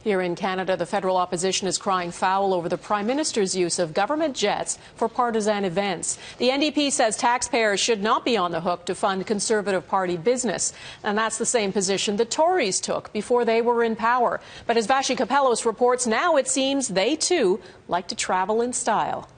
Here in Canada, the federal opposition is crying foul over the Prime Minister's use of government jets for partisan events. The NDP says taxpayers should not be on the hook to fund Conservative Party business. And that's the same position the Tories took before they were in power. But as Vassy Kapelos reports, now it seems they too like to travel in style.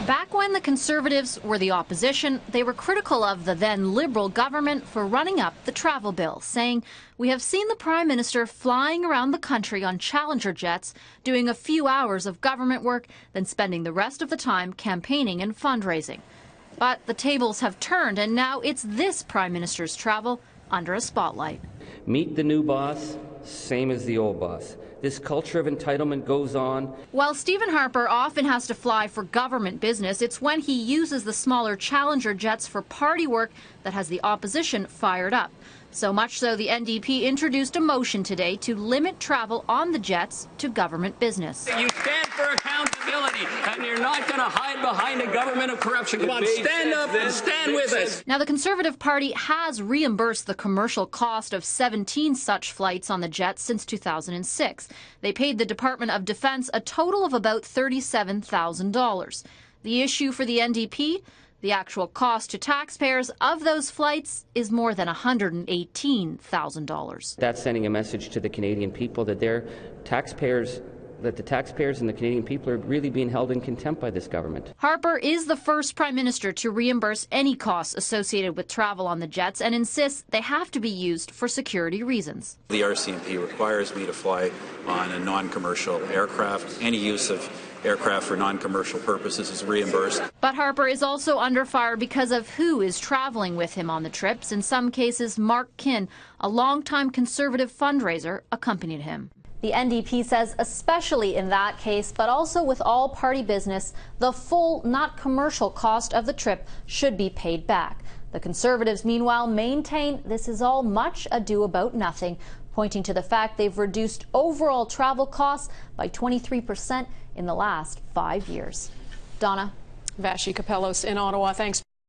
Back when the Conservatives were the opposition, they were critical of the then Liberal government for running up the travel bill, saying, "We have seen the Prime Minister flying around the country on Challenger jets, doing a few hours of government work, then spending the rest of the time campaigning and fundraising." But the tables have turned, and now it's this Prime Minister's travel under a spotlight. Meet the new boss, same as the old boss. This culture of entitlement goes on. While Stephen Harper often has to fly for government business, it's when he uses the smaller Challenger jets for party work that has the opposition fired up. So much so the NDP introduced a motion today to limit travel on the jets to government business. You stand for accountability, and you're not going to hide behind a government of corruption. Come on, stand up and stand with us. Now, the Conservative Party has reimbursed the commercial cost of 17 such flights on the jets since 2006. They paid the Department of Defense a total of about $37,000. The issue for the NDP? The actual cost to taxpayers of those flights is more than $118,000. That's sending a message to the Canadian people that the taxpayers and the Canadian people are really being held in contempt by this government. Harper is the first Prime Minister to reimburse any costs associated with travel on the jets and insists they have to be used for security reasons. The RCMP requires me to fly on a non-commercial aircraft. Any use of aircraft for non-commercial purposes is reimbursed. But Harper is also under fire because of who is traveling with him on the trips. In some cases, Mark Kinn, a longtime Conservative fundraiser, accompanied him. The NDP says especially in that case, but also with all party business, the full, not commercial cost of the trip should be paid back. The Conservatives, meanwhile, maintain this is all much ado about nothing, pointing to the fact they've reduced overall travel costs by 23% in the last 5 years. Donna. Vassy Kapelos in Ottawa. Thanks.